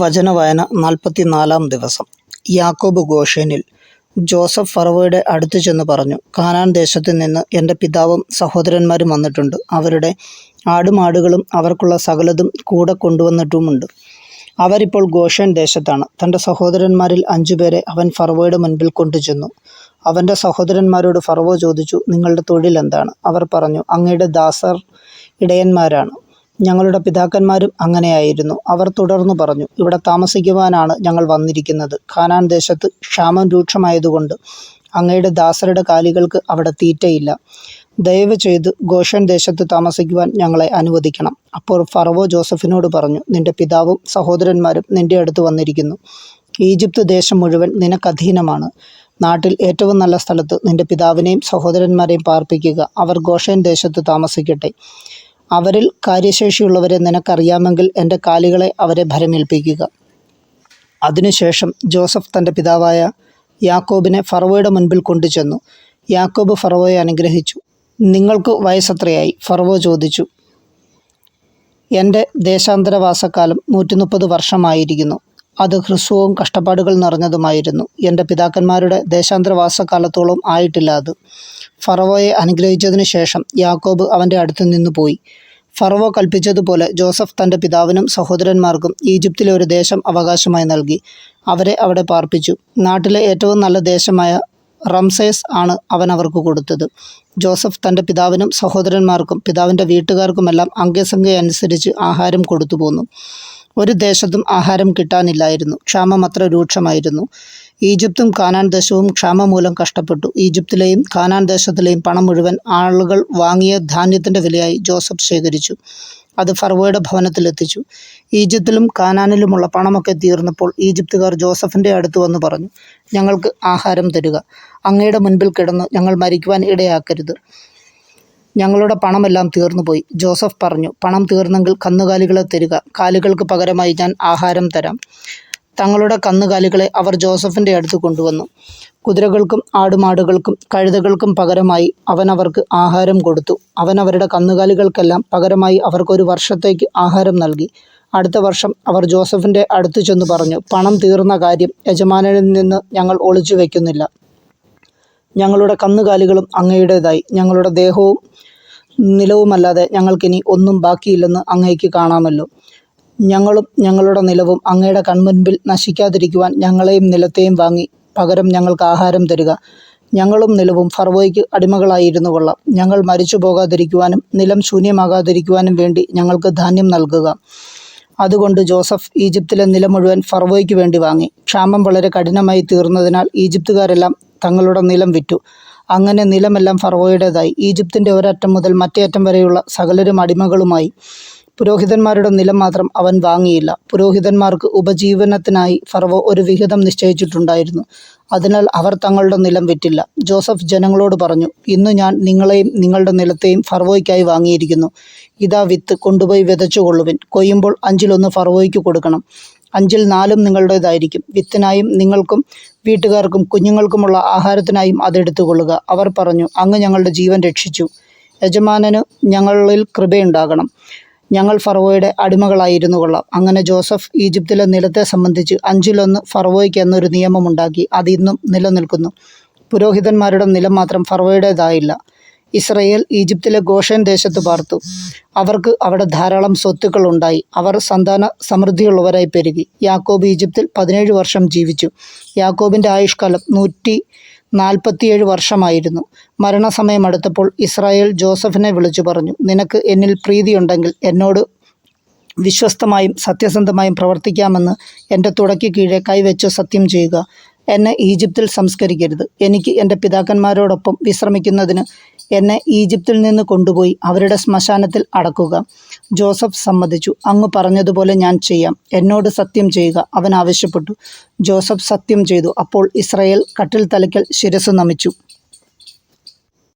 വചനവായന 44 ദിവസം. യാക്കോബ് ഗോഷേനിൽ. ജോസഫ് ഫറവോയുടെ അടുത്തു ചെന്ന് പറഞ്ഞു, കാനാൻ ദേശത്തു നിന്ന് എൻ്റെ പിതാവും സഹോദരന്മാരും വന്നിട്ടുണ്ട്. അവരുടെ ആടുമാടുകളും അവർക്കുള്ള സകലതും കൂടെ കൊണ്ടുവന്നിട്ടുമുണ്ട്. അവരിപ്പോൾ ഗോഷേൻ ദേശത്താണ്. തൻ്റെ സഹോദരന്മാരിൽ 5 പേരെ അവൻ ഫറവോയുടെ മുൻപിൽ കൊണ്ടുചെന്നു. അവൻ്റെ സഹോദരന്മാരോട് ഫറവോ ചോദിച്ചു, നിങ്ങളുടെ തൊഴിൽ എന്താണ്? അവർ പറഞ്ഞു, അങ്ങയുടെ ദാസർ ഇടയന്മാരാണ്. ഞങ്ങളുടെ പിതാക്കന്മാരും അങ്ങനെയായിരുന്നു. അവർ തുടർന്നു പറഞ്ഞു, ഇവിടെ താമസിക്കുവാനാണ് ഞങ്ങൾ വന്നിരിക്കുന്നത്. കാനാൻ ദേശത്ത് ക്ഷാമം രൂക്ഷമായതുകൊണ്ട് അങ്ങയുടെ ദാസരുടെ കാലികൾക്ക് അവിടെ തീറ്റയില്ല. ദയവ് ചെയ്ത് ഗോഷേൻ ദേശത്ത് താമസിക്കുവാൻ ഞങ്ങളെ അനുവദിക്കണം. അപ്പോൾ ഫറവോ ജോസഫിനോട് പറഞ്ഞു, നിന്റെ പിതാവും സഹോദരന്മാരും നിന്റെ അടുത്ത് വന്നിരിക്കുന്നു. ഈജിപ്ത് ദേശം മുഴുവൻ നിനക്കധീനമാണ്. നാട്ടിൽ ഏറ്റവും നല്ല സ്ഥലത്ത് നിന്റെ പിതാവിനെയും സഹോദരന്മാരെയും പാർപ്പിക്കുക. അവർ ഗോഷേൻ ദേശത്ത് താമസിക്കട്ടെ. അവരിൽ കാര്യശേഷിയുള്ളവരെ നിനക്കറിയാമെങ്കിൽ എൻ്റെ കാലികളെ അവരെ ഭരമേൽപ്പിക്കുക. അതിനുശേഷം ജോസഫ് തൻ്റെ പിതാവായ യാക്കോബിനെ ഫറവോയുടെ മുൻപിൽ കൊണ്ടുചെന്നു. യാക്കോബ് ഫറവോയെ അനുഗ്രഹിച്ചു. നിങ്ങൾക്ക് വയസ്സെത്രയായി? ഫറവോ ചോദിച്ചു. എൻ്റെ ദേശാന്തരവാസക്കാലം 130 വർഷമായിരിക്കുന്നു. അത് ഹ്രസ്വവും കഷ്ടപ്പാടുകൾ നിറഞ്ഞതുമായിരുന്നു. എൻ്റെ പിതാക്കന്മാരുടെ ദേശാന്തരവാസക്കാലത്തോളം ആയിട്ടില്ല അത്. ഫറവോയെ അനുഗ്രഹിച്ചതിനു ശേഷം യാക്കോബ് അവൻ്റെ അടുത്ത് നിന്ന് പോയി. ഫറവോ കൽപ്പിച്ചതുപോലെ ജോസഫ് തൻ്റെ പിതാവിനും സഹോദരന്മാർക്കും ഈജിപ്തിലെ ഒരു ദേശം അവകാശമായി നൽകി. അവരെ അവിടെ പാർപ്പിച്ചു. നാട്ടിലെ ഏറ്റവും നല്ല ദേശമായ റംസേസ് ആണ് അവൻ അവർക്ക് കൊടുത്തത്. ജോസഫ് തൻ്റെ പിതാവിനും സഹോദരന്മാർക്കും പിതാവിൻ്റെ വീട്ടുകാർക്കുമെല്ലാം അംഗസംഖ്യ അനുസരിച്ച് ആഹാരം കൊടുത്തു പോന്നു. ഒരു ദേശത്തും ആഹാരം കിട്ടാനില്ലായിരുന്നു. ക്ഷാമം അത്ര രൂക്ഷമായിരുന്നു. ഈജിപ്തും കാനാൻ ദേശവും ക്ഷാമം മൂലം കഷ്ടപ്പെട്ടു. ഈജിപ്തിലെയും കാനാൻ ദേശത്തിലെയും പണം മുഴുവൻ ആളുകൾ വാങ്ങിയ ധാന്യത്തിൻ്റെ വിലയായി ജോസഫ് ശേഖരിച്ചു. അത് ഫറവോയുടെ ഭവനത്തിലെത്തിച്ചു. ഈജിപ്തിലും കാനാനിലുമുള്ള പണമൊക്കെ തീർന്നപ്പോൾ ഈജിപ്തുകാർ ജോസഫിൻ്റെ അടുത്ത് വന്ന് പറഞ്ഞു, ഞങ്ങൾക്ക് ആഹാരം തരിക. അങ്ങയുടെ മുൻപിൽ കിടന്ന് ഞങ്ങൾ മരിക്കുവാൻ ഇടയാക്കരുത്. ഞങ്ങളുടെ പണമെല്ലാം തീർന്നുപോയി. ജോസഫ് പറഞ്ഞു, പണം തീർന്നെങ്കിൽ കന്നുകാലികളെ തരിക. കാലികൾക്ക് പകരമായി ഞാൻ ആഹാരം തരാം. തങ്ങളുടെ കന്നുകാലികളെ അവർ ജോസഫിൻ്റെ അടുത്ത് കൊണ്ടുവന്നു. കുതിരകൾക്കും ആടുമാടുകൾക്കും കഴുതകൾക്കും പകരമായി അവൻ അവർക്ക് ആഹാരം കൊടുത്തു. അവൻ അവരുടെ കന്നുകാലികൾക്കെല്ലാം പകരമായി അവർക്കൊരു വർഷത്തേക്ക് ആഹാരം നൽകി. അടുത്ത വർഷം അവർ ജോസഫിൻ്റെ അടുത്ത് ചെന്ന് പറഞ്ഞു, പണം തീർന്ന കാര്യം യജമാനനിൽ നിന്ന് ഞങ്ങൾ ഒളിച്ചു വയ്ക്കുന്നില്ല. ഞങ്ങളുടെ കന്നുകാലികളും അങ്ങയുടേതായി. ഞങ്ങളുടെ ദേഹവും നിലവുമല്ലാതെ ഞങ്ങൾക്കിനി ഒന്നും ബാക്കിയില്ലെന്ന് അങ്ങയ്ക്ക് കാണാമല്ലോ. ഞങ്ങളും ഞങ്ങളുടെ നിലവും അങ്ങയുടെ കൺമുൻപിൽ നശിക്കാതിരിക്കുവാൻ ഞങ്ങളെയും നിലത്തെയും വാങ്ങി പകരം ഞങ്ങൾക്ക് ആഹാരം തരിക. ഞങ്ങളും നിലവും ഫറവോയ്ക്ക് അടിമകളായിരുന്നു കൊള്ളാം. ഞങ്ങൾ മരിച്ചു പോകാതിരിക്കുവാനും നിലം ശൂന്യമാകാതിരിക്കുവാനും വേണ്ടി ഞങ്ങൾക്ക് ധാന്യം നൽകുക. അതുകൊണ്ട് ജോസഫ് ഈജിപ്തിലെ നിലം മുഴുവൻ ഫറവോയ്ക്ക് വേണ്ടി വാങ്ങി. ക്ഷാമം വളരെ കഠിനമായി തീർന്നതിനാൽ ഈജിപ്തുകാരെല്ലാം തങ്ങളുടെ നിലം വിറ്റു. അങ്ങനെ നിലമെല്ലാം ഫറവോയുടേതായി. ഈജിപ്തിൻ്റെ ഒരറ്റം മുതൽ മറ്റേ അറ്റം വരെയുള്ള സകലരും അടിമകളുമായി. പുരോഹിതന്മാരുടെ നിലം മാത്രം അവൻ വാങ്ങിയില്ല. പുരോഹിതന്മാർക്ക് ഉപജീവനത്തിനായി ഫറവോ ഒരു വിഹിതം നിശ്ചയിച്ചിട്ടുണ്ടായിരുന്നു. അതിനാൽ അവർ തങ്ങളുടെ നിലം വിറ്റില്ല. ജോസഫ് ജനങ്ങളോട് പറഞ്ഞു, ഇന്ന് ഞാൻ നിങ്ങളെയും നിങ്ങളുടെ നിലത്തെയും ഫറവോയ്ക്കായി വാങ്ങിയിരിക്കുന്നു. ഇതാ വിത്ത്, കൊണ്ടുപോയി വിതച്ചുകൊള്ളുവിൻ. കൊയ്യുമ്പോൾ 5-1 ഫറവോയ്ക്ക് കൊടുക്കണം. 5-4 നിങ്ങളുടേതായിരിക്കും. വിത്തിനായും നിങ്ങൾക്കും വീട്ടുകാർക്കും കുഞ്ഞുങ്ങൾക്കുമുള്ള ആഹാരത്തിനായും അതെടുത്തുകൊള്ളുക. അവർ പറഞ്ഞു, അങ്ങ് ഞങ്ങളുടെ ജീവൻ രക്ഷിച്ചു. യജമാനന് ഞങ്ങളിൽ കൃപയുണ്ടാകണം. ഞങ്ങൾ ഫറവോയുടെ അടിമകളായിരുന്നു കൊള്ളാം. അങ്ങനെ ജോസഫ് ഈജിപ്തിലെ നിലത്തെ സംബന്ധിച്ച് 5-1 ഫറവോയ്ക്ക് എന്നൊരു നിയമമുണ്ടാക്കി. അത് ഇന്നും നിലനിൽക്കുന്നു. പുരോഹിതന്മാരുടെ നിലം മാത്രം ഫറവോയുടേതായില്ല. ഇസ്രായേൽ ഈജിപ്തിലെ ഗോഷേൻ ദേശത്ത് പാർത്തു. അവർക്ക് അവിടെ ധാരാളം സ്വത്തുക്കൾ ഉണ്ടായി. അവർ സന്താന സമൃദ്ധിയുള്ളവരായി പെരുകി. യാക്കോബ് ഈജിപ്തിൽ 17 വർഷം ജീവിച്ചു. യാക്കോബിൻ്റെ ആയുഷ്കാലം 147 വർഷമായിരുന്നു. മരണസമയം അടുത്തപ്പോൾ ഇസ്രായേൽ ജോസഫിനെ വിളിച്ചു പറഞ്ഞു, നിനക്ക് എന്നിൽ പ്രീതിയുണ്ടെങ്കിൽ എന്നോട് വിശ്വസ്തമായും സത്യസന്ധമായും പ്രവർത്തിക്കാമെന്ന് എൻ്റെ തുടയ്ക്ക് കീഴെ കൈവച്ച് സത്യം ചെയ്യുക. എന്നെ ഈജിപ്തിൽ സംസ്കരിക്കരുത്. എനിക്ക് എൻ്റെ പിതാക്കന്മാരോടൊപ്പം വിശ്രമിക്കുന്നതിന് എന്നെ ഈജിപ്തിൽ നിന്ന് കൊണ്ടുപോയി അവരുടെ ശ്മശാനത്തിൽ അടക്കുക. ജോസഫ് സമ്മതിച്ചു. അങ്ങ് പറഞ്ഞതുപോലെ ഞാൻ ചെയ്യാം. എന്നോട് സത്യം ചെയ്യുക, അവൻ ആവശ്യപ്പെട്ടു. ജോസഫ് സത്യം ചെയ്തു. അപ്പോൾ ഇസ്രായേൽ കട്ടിൽ തലയ്ക്കൽ ശിരസ്സ് നമിച്ചു.